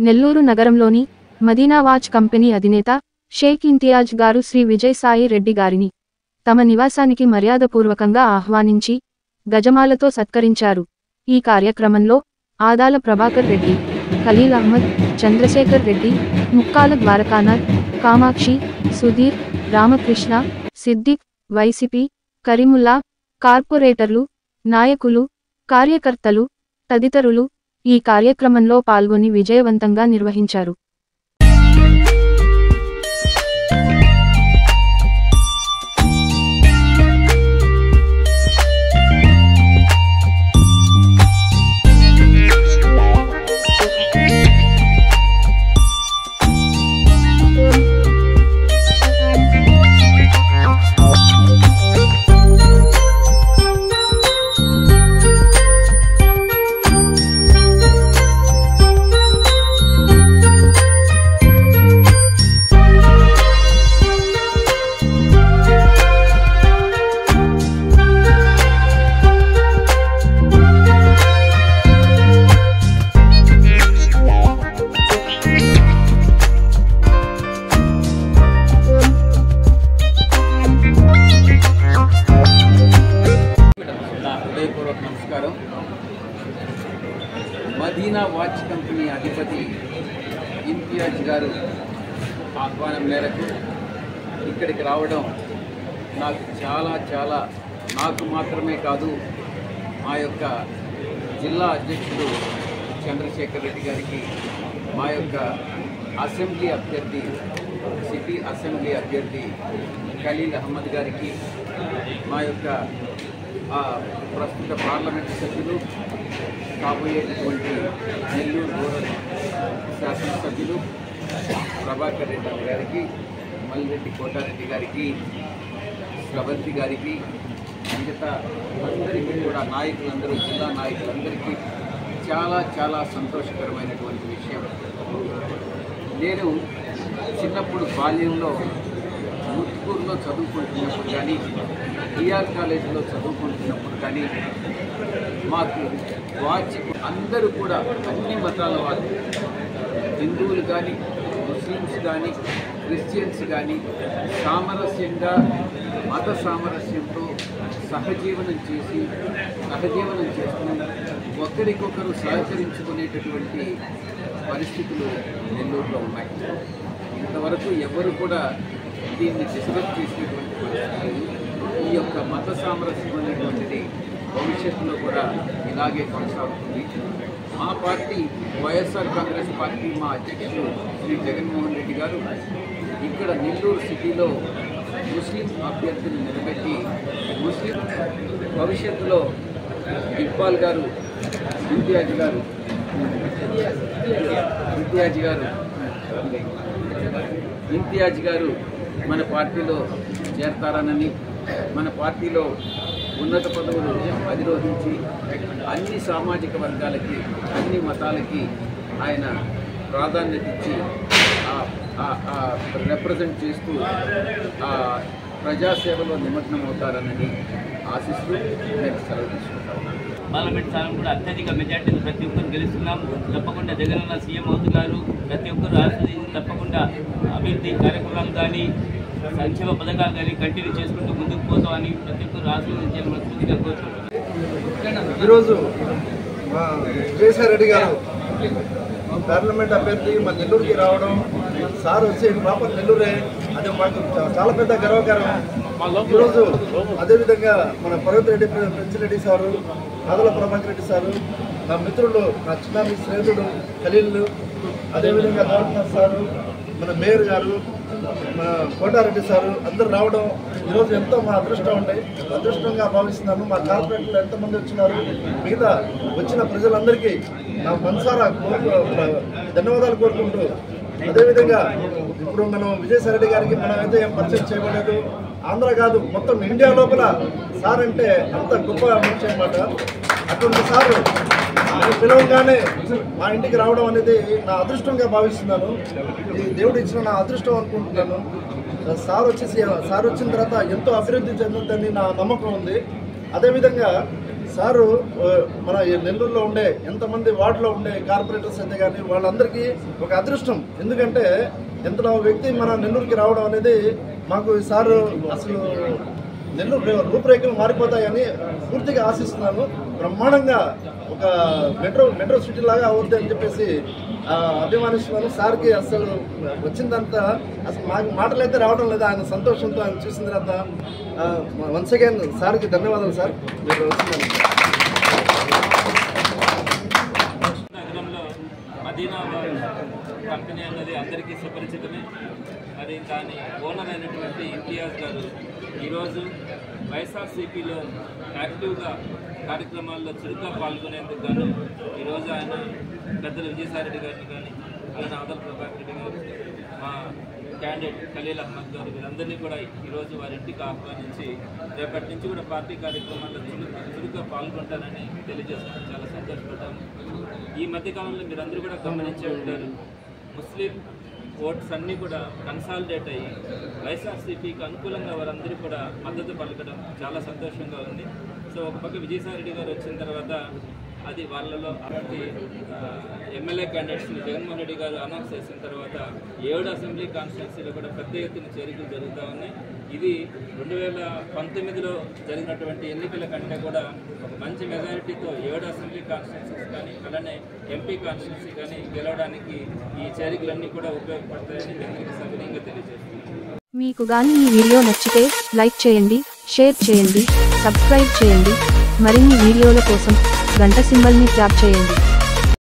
నెల్లూరు నగరంలోని Madina watch company అధినేత షేక్ ఇంతియాజ్ గారు శ్రీ విజయసాయి రెడ్డి గారిని తమ నివాసానికి మర్యాదపూర్వకంగా ఆహ్వానించి గజమాలతో సత్కరించారు. ఈ కార్యక్రమంలో ఆదాల ప్రభాకర్ రెడ్డి, ఖలీల్ అహ్మద్, చంద్రశేఖర్ రెడ్డి, ముక్కాల ద్వారకానాథ్, కామాక్షి, సుధీర్, రామకృష్ణ, సిద్దిక్, వైసీపీ, కరీముల్లా, కార్పొరేటర్లు, నాయకులు, కార్యకర్తలు తదితరులు ఈ కార్యక్రమంలో పాల్గొని విజయవంతంగా నిర్వహించారు. నమస్కారం. మదీనా వాచ్ కంపెనీ అధిపతి ఇంతియాజ్ గారు ఆహ్వానం మేరకు ఇక్కడికి రావడం నాకు చాలా నాకు మాత్రమే కాదు, మా యొక్క జిల్లా అధ్యక్షుడు చంద్రశేఖర్ రెడ్డి గారికి, మా యొక్క అసెంబ్లీ అభ్యర్థి సిటీ అసెంబ్లీ అభ్యర్థి ఖలీల్ అహ్మద్ గారికి, మా యొక్క ప్రస్తుత పార్లమెంటు సభ్యులు, కాబోయేటటువంటి నెల్లూరు రూరల్ శాసనసభ్యులు ప్రభాకర్ రెడ్డి గారికి, మల్లిరెడ్డి కోటారెడ్డి గారికి, స్రవంతి గారికి, మిగతా అందరికీ కూడా నాయకులందరూ, జిల్లా నాయకులందరికీ చాలా సంతోషకరమైనటువంటి విషయం. నేను చిన్నప్పుడు బాల్యంలో ముత్తుకూరులో చదువుకుంటున్నప్పుడు కానీ, డిఆర్ కాలేజీలో చదువుకుంటున్నప్పుడు కానీ మాకు వాచ్ అందరూ కూడా అన్ని మతాల వాళ్ళు, హిందువులు కానీ, ముస్లిమ్స్ కానీ, క్రిస్టియన్స్ కానీ సామరస్యంగా మత సామరస్యంతో సహజీవనం చేస్తూ ఒకరికొకరు సహకరించుకునేటటువంటి పరిస్థితులు నెల్లూరులో ఉన్నాయి. ఇంతవరకు ఎవరు కూడా దీన్ని డిస్టర్బ్ చేసినటువంటి పరిస్థితులు. ఈ యొక్క మత సామరస్యం అనేటువంటిది భవిష్యత్తులో కూడా ఇలాగే కొనసాగుతుంది. మా పార్టీ వైఎస్ఆర్ కాంగ్రెస్ పార్టీ, మా అధ్యక్షులు శ్రీ జగన్మోహన్ రెడ్డి గారు ఇక్కడ నెల్లూరు సిటీలో ముస్లిం అభ్యర్థులు నిలబెట్టి ముస్లిం భవిష్యత్తులో ఇక్బాల్ గారు, ఇంతియాజ్ గారు మన పార్టీలో చేరతారనని, మన పార్టీలో ఉన్నత పదవులు అధిరోహించి అన్ని సామాజిక వర్గాలకి, అన్ని మతాలకి ఆయన ప్రాధాన్యత ఇచ్చి రిప్రజెంట్ చేస్తూ ప్రజాసేవలో నిమగ్నమవుతారనని ఆశిస్తూ నేను సెలవు తీసుకుంటాను. పార్లమెంట్ స్థానం కూడా అత్యధిక మెజార్టీని ప్రతి ఒక్కరు గెలుస్తున్నాం. తప్పకుండా జగనన్న సీఎం అవుతున్నారు. ప్రతి ఒక్కరు ఆశీర్వదించి తప్పకుండా అభివృద్ధి కార్యక్రమాలు కానీ, సంక్షేమ పథకాలు కానీ కంటిన్యూ చేసుకుంటూ ముందుకు పోతామని ప్రతి ఒక్కరు ఆశీర్వదించాలని మనస్ఫూర్తిగా కోరుకుంటున్నాం. ఈరోజు మా విజయసాయి రెడ్డి గారు పార్లమెంట్ అభ్యర్థి మన నెల్లూరుకి రావడం, సార్ వచ్చి ప్రాపర్ నెల్లూరే, అది మాకు చాలా పెద్ద గర్వకారం. ఈరోజు అదేవిధంగా మన పర్వత్ రెడ్డి, పెంచిరెడ్డి సారు, ఆదల ప్రభాకర్ రెడ్డి సారు, నా మిత్రులు, నా చిన్న స్నేహితుడు ఖలీల్, అదేవిధంగా గవర్నర్ సారు, మన మేయర్ గారు, మన కోటారెడ్డి సారు అందరూ రావడం ఈరోజు ఎంతో మా అదృష్టంగా భావిస్తున్నాను. మా కార్పొరేటర్లు ఎంతమంది వచ్చినారు, మిగతా వచ్చిన ప్రజలందరికీ నా మనసారా ధన్యవాదాలు కోరుకుంటూ, అదేవిధంగా ఇప్పుడు మనం విజయసాయి రెడ్డి గారికి మనం అయితే ఏం పరిచయం చేయబడలేదు. ఆంధ్ర కాదు, మొత్తం ఇండియా లోపల సార్ అంటే అంత గొప్ప మనిషి అన్నమాట. అటువంటి సారు పిలవగానే మా ఇంటికి రావడం అనేది నా అదృష్టంగా భావిస్తున్నాను. ఈ దేవుడు ఇచ్చిన నా అదృష్టం అనుకుంటున్నాను. సార్ వచ్చిన తర్వాత ఎంతో అభివృద్ధి చెందుతుందని నా నమ్మకం ఉంది. అదేవిధంగా సారు మన నెల్లూరులో ఉండే ఎంతమంది వార్డులో ఉండే కార్పొరేటర్స్ అయితే కానీ వాళ్ళందరికీ ఒక అదృష్టం. ఎందుకంటే ఎంతలో వ్యక్తి మన నెల్లూరుకి రావడం అనేది మాకు ఈ సారు అసలు నెల్లూరు రూపురేఖలు మారిపోతాయని పూర్తిగా ఆశిస్తున్నాను. బ్రహ్మాండంగా ఒక మెట్రో సిటీ లాగా అవుద్ది అని చెప్పేసి అభిమానిస్తున్నాను. సార్కి అసలు వచ్చిందంతా అసలు మాకు మాటలు అయితే రావడం లేదు. ఆయన సంతోషంతో ఆయన చూసిన తర్వాత వన్స్ అగైన్ సార్కి ధన్యవాదాలు సార్. మీరు నగరంలో మదీనా కంపెనీ అన్నది అందరికీ సుపరిచితమే. మరి దాని ఓనర్ అయినటువంటి ఇంతియాజ్ గారు ఈరోజు వైఎస్ఆర్సీపీలో యాక్టివ్గా కార్యక్రమాల్లో చురుగ్గా పాల్గొనేందుకు గాను ఈరోజు ఆయన పెద్దలు విజయసాయిరెడ్డి గారిని కానీ అలానే ఆదల ప్రభాకర్ రెడ్డి గారు, మా క్యాండిడేట్ ఖలీల్ అహ్మద్ గారు, వీరందరినీ కూడా ఈరోజు వారి ఇంటికి ఆహ్వానించి రేపటి నుంచి కూడా పార్టీ కార్యక్రమాల్లో చురుగ్గా పాల్గొంటానని తెలియజేసుకుని చాలా సంతోషపడ్డాము. ఈ మధ్యకాలంలో మీరందరూ కూడా గమనించే ఉంటారు, ముస్లిం ఓట్స్ అన్నీ కూడా కన్సాలిడేట్ అయ్యి వైఎస్ఆర్సీపీకి అనుకూలంగా వారందరూ కూడా మద్దతు పలకడం చాలా సంతోషంగా ఉంది. సో ఒక పక్క విజయసాయిరెడ్డి గారు వచ్చిన తర్వాత అది వాళ్ళలో అలాంటి ఎమ్మెల్యే క్యాండిడేట్స్ని జగన్మోహన్ రెడ్డి గారు అనౌన్స్ చేసిన తర్వాత 7 అసెంబ్లీ కాన్స్టిట్యున్సీలో కూడా పెద్ద ఎత్తున చేరికలు జరుగుతూ ఉన్నాయి. ఇది 2019లో జరిగినటువంటి ఎన్నికల కంటే కూడా ఒక మంచి మెజారిటీతో 7 అసెంబ్లీ కాన్స్టిట్యున్సీస్ కానీ అలానే ఎంపీ కాన్స్టిట్యున్సీ కానీ గెలవడానికి ఈ చేరికలన్నీ కూడా ఉపయోగపడతాయని అందరికీ సవినయంగా తెలియజేస్తున్నాను. మీకు గాని ఈ వీడియో నచ్చితే లైక్ చేయండి, షేర్ చేయండి, సబ్స్క్రైబ్ చేయండి. మరిన్ని వీడియోల కోసం గంట సింబల్ని ట్యాప్ చేయండి.